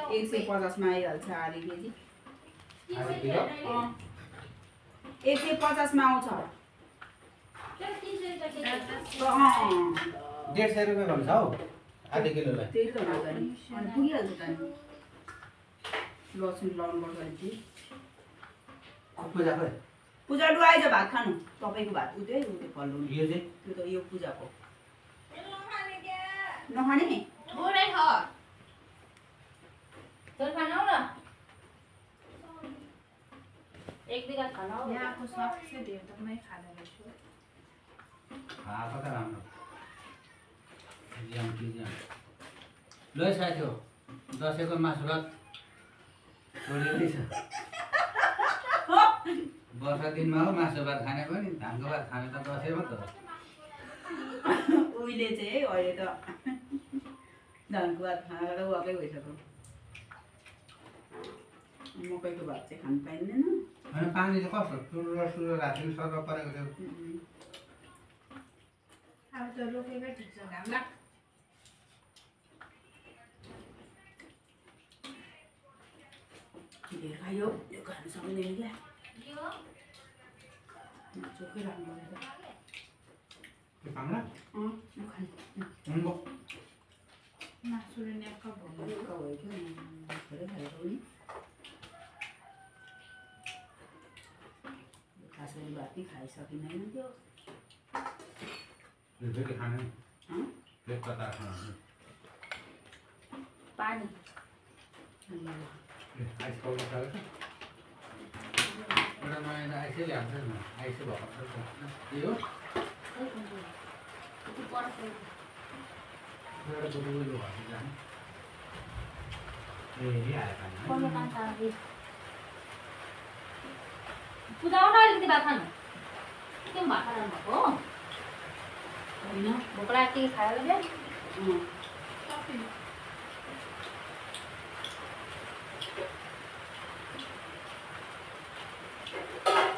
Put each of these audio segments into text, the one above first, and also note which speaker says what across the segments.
Speaker 1: 150 मा आइहाल्छ आधी केजी 150 मा आउँछ
Speaker 2: 150 रुपैयाँ भन्छ हौ आधी किलोलाई
Speaker 1: त्यही त हुन्छ नि अनि पुगिहाल्छ त नि लसुन लाउनुपर्छ नि
Speaker 2: पूजा खोइ
Speaker 1: पूजा लु आइज भात खानु तपाईँको भात उतै उतै फल्नु
Speaker 2: यो चाहिँ
Speaker 1: त्यो त यो पूजाको नखाने
Speaker 3: थोरै छ चल खानु न एक बिघा खानु
Speaker 4: यहाँको सबसे धेर त मै खाँदैन छु
Speaker 2: खाएको त राम्रो ज्याम कि ज्याम ल साथी दसैँको मासु भात छोडिँदै छ वर्षा दिनमा हो मासु भात खाने पनि धानको भात खाने त दसैँमा त
Speaker 1: उहिले चाहिँ है अहिले त धानको भात खाएर त वाकै भइसक्यो मकैको भात चाहिँ खानु पाइँदैन
Speaker 2: होइन पानी चाहिँ कस्तो सुरु राति सर्व परेको थियो
Speaker 4: अब त रोकेकै ठिक छ घाम लाग्छ
Speaker 1: धेर खायो यो खानु सक्दैन क्या चोखै राम्रो भयो
Speaker 2: त्यो खाना
Speaker 1: यो खानु
Speaker 4: मासुले न्याक्क भयो
Speaker 1: भयो क्या धेरै खाएको पनि खासै भात नै खाइसकिँदैन त्यो
Speaker 2: फेरि खाने पेट कता खानु
Speaker 3: पानी
Speaker 2: आइस पाउनु सक्छ एउटा नयाँ आइसै ल्याउँछ नि आइसै भएको के हो एउटा बुढो बुढो भएको जाने ए हाल्यो
Speaker 3: पूजा आउन अलिकति भात खानु के भात खानु भएको
Speaker 1: होइन
Speaker 3: भोक लाग्यो के खायो क्या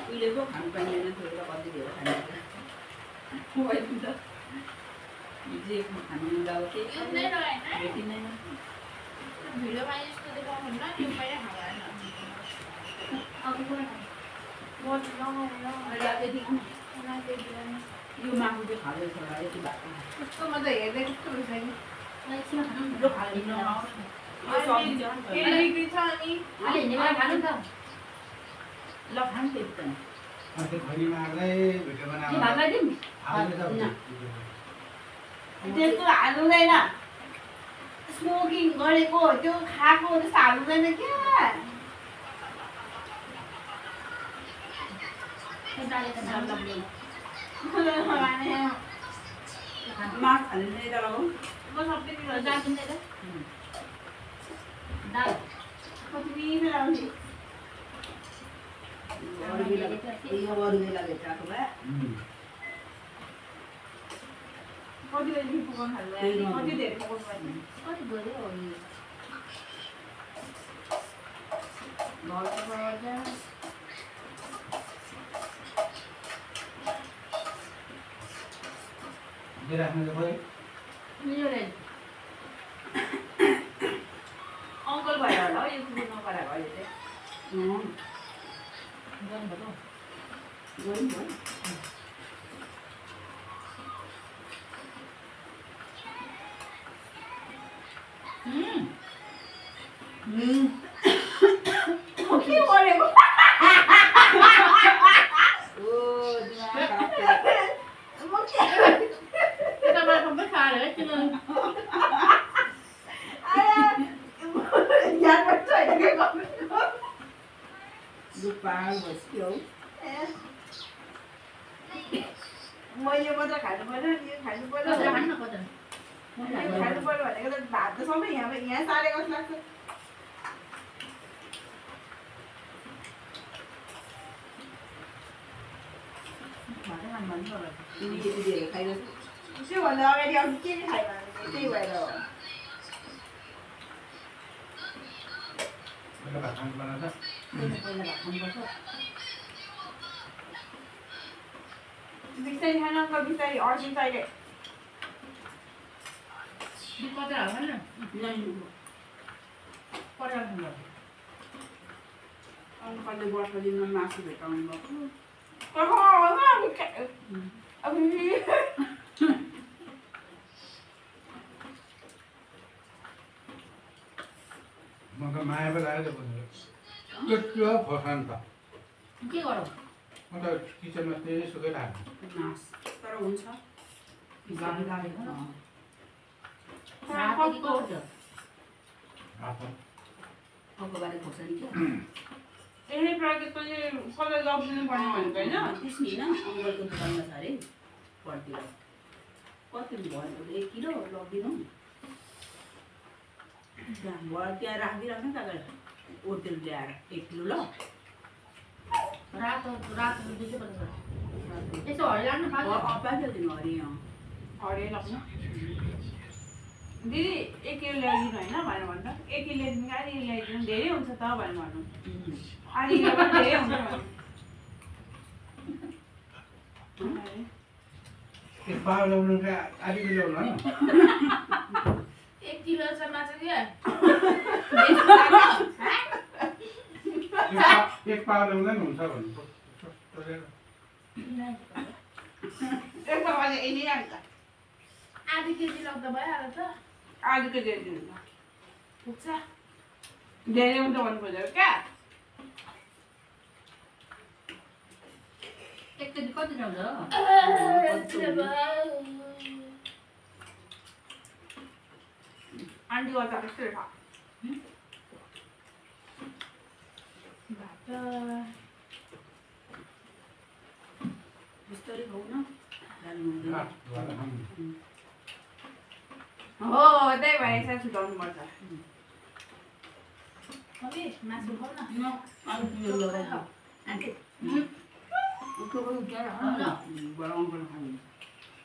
Speaker 1: उहिले पो खानु पाइँदैन थियो र कति धेरै खाने अहिले त जे खानु मिलाएको केही भेटिँदैन
Speaker 4: भिडियोमा यस्तो देखाउनु न त्यो पहिला खाँदैन
Speaker 3: अब कुनै खानु
Speaker 1: अहिले अब यति यो मासु चाहिँ खाँदैछ होला यति भएको
Speaker 4: कस्तो मजा हेर्दै कस्तो भइसक्यो
Speaker 3: एकछिन खानु
Speaker 1: यो खानु
Speaker 4: छ अनि
Speaker 3: अलि हिँड्ने बेला खानु नि त
Speaker 1: ल खानु त्यति त
Speaker 2: त्यो खैनी मार्दै भिडियो
Speaker 3: के भात
Speaker 2: बनाएर
Speaker 3: लगाइदिउँ
Speaker 4: त्यस्तो हाल्नुहुँदैन स्मोकिङ गरेको त्यो खाएको त्यस्तो हाल्नुहुँदैन क्या
Speaker 1: मासु खाने नै त लगाऊ
Speaker 4: म सबै
Speaker 3: दाल किन्दै त दाल
Speaker 4: कति मिठो लाउँथे
Speaker 1: अरू बेला भेटाएको भए
Speaker 4: कति बजी पकाउनु थाल्नु कति धेरै पकाउनु पर्ने
Speaker 3: कति गयो
Speaker 2: जे राख्नु चाहिँ भयो
Speaker 4: अङ्कल भएर होला हौ यो कुरो नगराएको अहिले चाहिँ
Speaker 1: गरौँ भयो
Speaker 4: के गरेको
Speaker 3: सबै खाएर किन
Speaker 4: म यो मात्र खानु पर्यो यो खानु पर्यो
Speaker 3: खानु पर्छ
Speaker 4: खानु पर्यो भनेको त भात त सबै यहाँ साह्रै कस्तो लाग्छ
Speaker 1: तिमी यति धेरै खाइरहेको
Speaker 4: त्योभन्दा अगाडि अघि के के खायो भने त्यही भएर हो
Speaker 2: पहिला भात खानु पर्छ
Speaker 1: पहिला भात खानुपर्छ
Speaker 4: बिस्तारै खानु अङ्कल बिस्तारै अड्किन्छ अहिले
Speaker 3: कता हाल्नु
Speaker 1: नै
Speaker 3: पराल
Speaker 4: अङ्कलले वर्ष दिनमा मासु भेटाउनु भएको
Speaker 2: म त माया पो लाग्यो त्यो त्यो खोर्सानी त
Speaker 3: के गरौँ
Speaker 2: म त किचनमा त्यही सुकै लाग्यो
Speaker 4: मास तर हुन्छ
Speaker 3: गाडी गाडी
Speaker 1: बारे खोर्सानी क्या
Speaker 4: यसले प्रायः पनि कसलाई लगिदिनु पर्ने भनेको होइन
Speaker 1: त्यसमा होइन अङ्कलको दोकानमा छ अरे पढ्तिर कति भयो 1 किलो लगिदिनु त्यहाँ राखिदिइराख्नु त ओटेल ल्याएर 1 किलो ल
Speaker 3: रातो दुई पर्छ यसो हरियाण
Speaker 1: पाइहाल्दिनु अरे
Speaker 4: हरियो लाग्नु दिदी 1 किलो ल्याइदिनु होइन भनेर भन्दा 1 किलो ल्याइदिनु आधी किलो ल्याइदिनु धेरै हुन्छ त भनेर भन्नु आधी किलो पनि धेरै हुन्छ
Speaker 2: एक पाव ल्याउनु क्या आधी किलो ल्याउनु होइन
Speaker 3: 1 किलो छ माछा के
Speaker 2: एक पाव ल्याउँदा नि हुन्छ भन्नु
Speaker 4: एक पावाले यही हाल्छ
Speaker 3: आधी केजी लाग्दा भइहाल्यो त
Speaker 4: आधी केजी ल्याइदिनु
Speaker 3: पुग्छ
Speaker 4: धेरै हुन्छ भन्नु खोजेको क्या
Speaker 1: एक केजी कति ल्याउँछ
Speaker 4: आन्टी गर्दा कस्तो छ
Speaker 1: बिस्तारै खाऊ न
Speaker 4: हो त्यही भएर यसरी छुटाउनु पर्छ
Speaker 3: अबे मासु खाऊ न
Speaker 1: अरू किलो लगाएर खाऊ आन्टी बडाउनु पर्ने खानु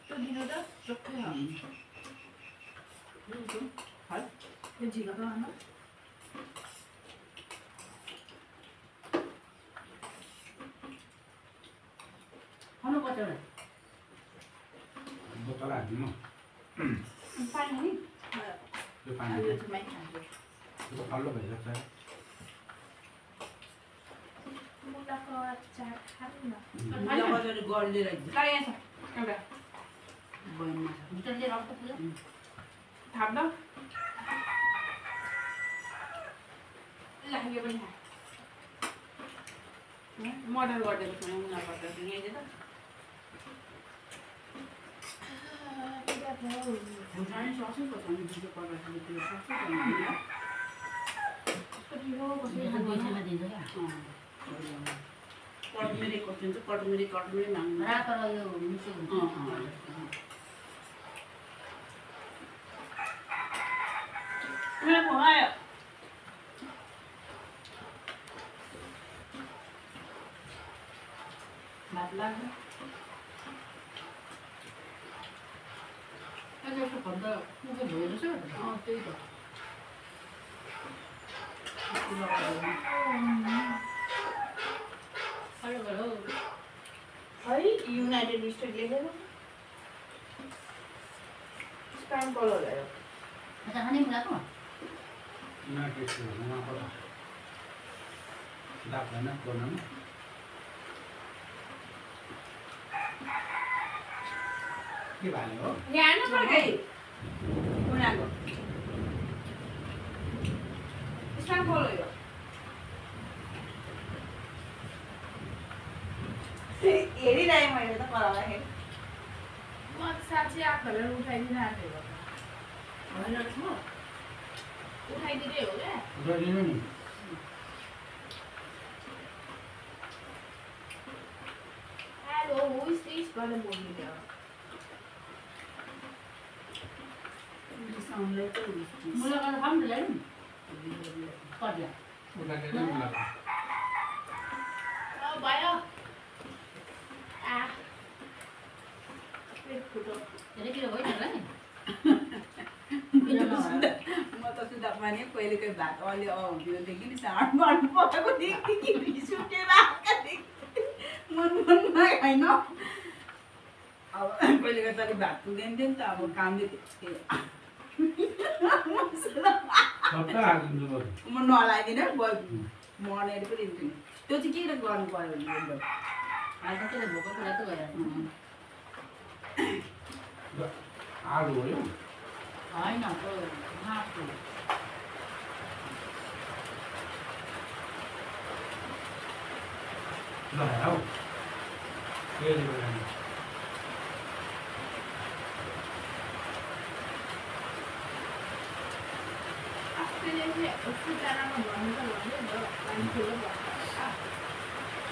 Speaker 3: त्यो दिनु त चोख्खै हो यो झिका त होइन
Speaker 1: खानु कतिवटा
Speaker 2: बोतल हाल्नु
Speaker 4: पानी नि
Speaker 2: त्यो पानी त्यो खल्लो भइरहेको छ
Speaker 3: मुलाको अचार खानु न
Speaker 1: मजाले गल्दै राख्छ
Speaker 4: ल यहाँ छ एउटा
Speaker 1: बयममा छ
Speaker 3: भित्रले रक्त पुग्यो
Speaker 4: थाप्दा लाग्यो पनि मर्डर गरिदिएको छैन उनीहरू गर्दा यहीँ त
Speaker 1: खुर्सानी सक्छु खोर्सानी दुधो पर्दाखेरि त्यो सक्छु कटमेरी कटिन्छ कटमेरी माग्नु
Speaker 3: रातो र यो मिक्स हुन्छ
Speaker 4: मेरो फोन आयो
Speaker 1: भात लाग्छ यसो भन्दा कुको भयो रहेछ त्यही त
Speaker 4: है युनाइटेड स्टेट लेखेर स्ट्याम्प कलर भयो
Speaker 3: अच्छा खाने मुलाको
Speaker 2: लाग्दैन बनाउनु के भाल्यो हो
Speaker 4: यहाँ न पर्दै उनीहरूको स्ट्याम्प कलर हो हेरिरहेँ मैले त कराउँदाखेरि
Speaker 3: म साँच्चै आँखाहरू उठाइदिन आँटेको
Speaker 1: होइन छ
Speaker 3: उठाइदिँदै हो क्या
Speaker 2: गरिदिनु नि
Speaker 3: हेलो हु इज दिस भनेर बोलिदिने हो
Speaker 1: साउन्डलाई चाहिँ
Speaker 3: मुलाको खाऊँ न ल्याउनु पर्ला
Speaker 2: उनीहरूले नै मिलाएको
Speaker 3: भयो पेट फुटो धेरै किलो भयो नि
Speaker 1: म त सुधा पानी पहिलेकै भात अलि हुँदिनदेखि नि साँड मार्नु परेको देख्थेँ कि रिस उठेर आएका देख्थेँ मनमा होइन अब पहिलेको त अलिक भात पुग्दैन थियो नि त अब कामले
Speaker 2: सबै हालिदिन्छु बरु।
Speaker 1: म नलाइदिनँ मनेर पनि दिन्छु त्यो चाहिँ के गर्नु पर्यो भने
Speaker 3: आज चाहिँ भोको कुरा त गएर
Speaker 2: आलु हो यो
Speaker 3: होइन त्यो मासु
Speaker 2: ल हौ फेरि बनाउनु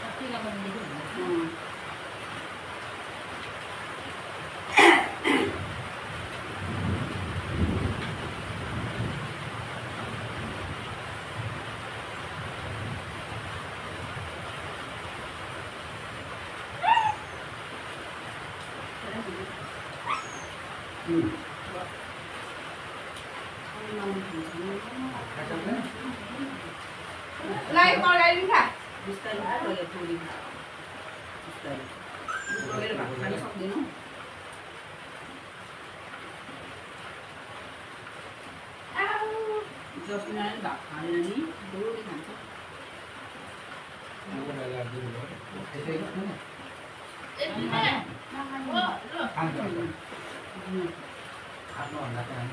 Speaker 3: कतिका बनिदिएको हुन्छ
Speaker 4: लाई मलाई खा
Speaker 1: बिस्तारै पहिले थोडी बिस्तारै लगेर भात खान सक्दैनौ जसले भात खाँदैन नि थोडी खान्छ
Speaker 2: खानुभन्दा चाहिँ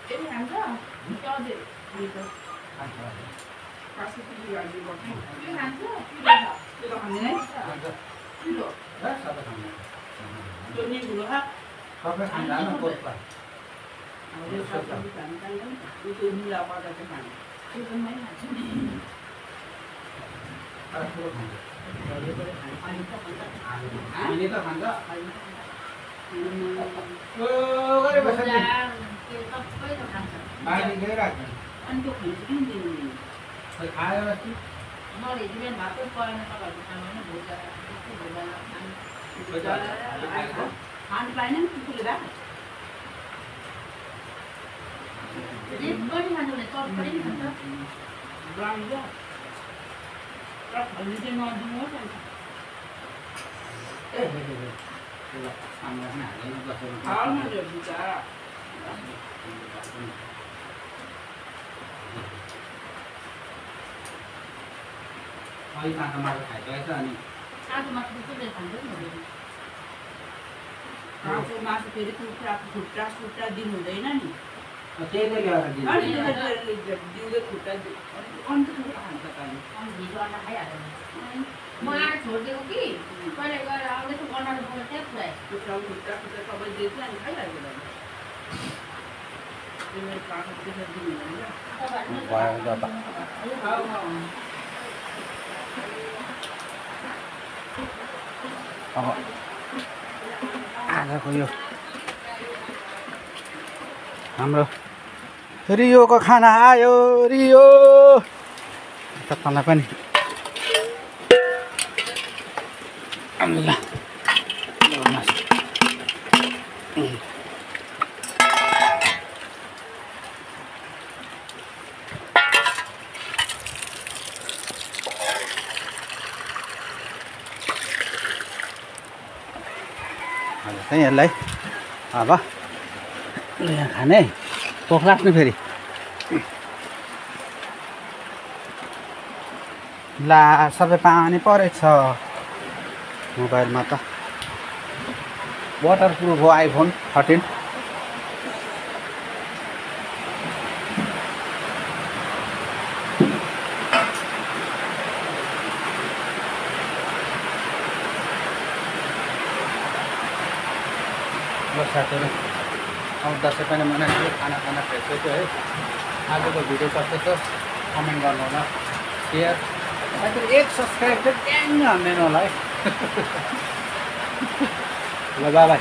Speaker 4: यति खान्छ हजुर
Speaker 1: कासी पुरी गाडी गर्छ
Speaker 4: के खान्छ
Speaker 1: त्यो त खाँदैन किलो
Speaker 2: सबै खान्छ
Speaker 1: त्यो नि गुलो खा
Speaker 2: सबै खाँदा न कोसपा
Speaker 1: अब यो सबै खान जान्दैन त्यो मिला पर्दा चाहिँ खान्छ
Speaker 4: त्यो पनि मै खान्छु नि
Speaker 2: ठुलो खान्छ
Speaker 1: अहिले पनि खान्छ अनि त खान्छ
Speaker 2: हामीले त खान्छ
Speaker 1: अनि
Speaker 2: ओ गरे बस्छ नि
Speaker 3: त्यो सबै त खान्छ
Speaker 2: बाँडी गइराख्छ
Speaker 1: त्यो खान्छ किन दिनु
Speaker 2: खै खायो अस्ति
Speaker 3: मैले बिहान भातै परेन तपाईँहरूको खाना भोजा
Speaker 1: खानु पाएन नि कुकुरले भए
Speaker 3: रेट पनि खान्छ भने चट पनि खान्छ
Speaker 1: ब्राउन र भन्ने चाहिँ नदिनुहोस् अन्त
Speaker 2: ए हाम्रो हालेन बसेर
Speaker 1: खाऊ न त्यो बिचरा
Speaker 2: अलि काँचो मासु खाइसकेको छ अनि
Speaker 3: काँचो मासु कसैले खान्छ नि
Speaker 1: काँचो मासु फेरि खुट्टा सुट्टा दिनु हुँदैन नि
Speaker 2: त्यही त ल्याएर दिन्छ
Speaker 1: अनि दिउँदै खुट्टा अन्त थोरै खान्छ पानी
Speaker 3: अनि भिजो अन्डा खाइहाल्यो म आएर छोडिदिएको कि कहिले गएर आउँदैछु अन्डाले बोकेर त्यहाँ पुऱ्याएँ
Speaker 1: खुट्टा खुट्टा खुट्टा सबै दिएछ अनि खाइहाल्यो त्यो मेरो काँचो त्यसरी दिनु हुँदैन खाऊ खाऊ
Speaker 2: अब आजको यो हाम्रो रियोको खाना आयो रियो तपाईँलाई पनि ल चाहिँ यसलाई अब यहाँ खाने भोक लाग्ने फेरि ला सबै पानी परेछ मोबाइलमा त वाटरप्रुफ हो आइफोन 13 साथीहरू अब दसैँ पनि मनाइसक्यो खाना खाइसक्यो है आजको भिडियो कस्तो छ कमेन्ट गर्नु होला सेयर साथीहरू 1 सब्सक्राइब चाहिँ ट्याङ हान्दैन होला है ल बाई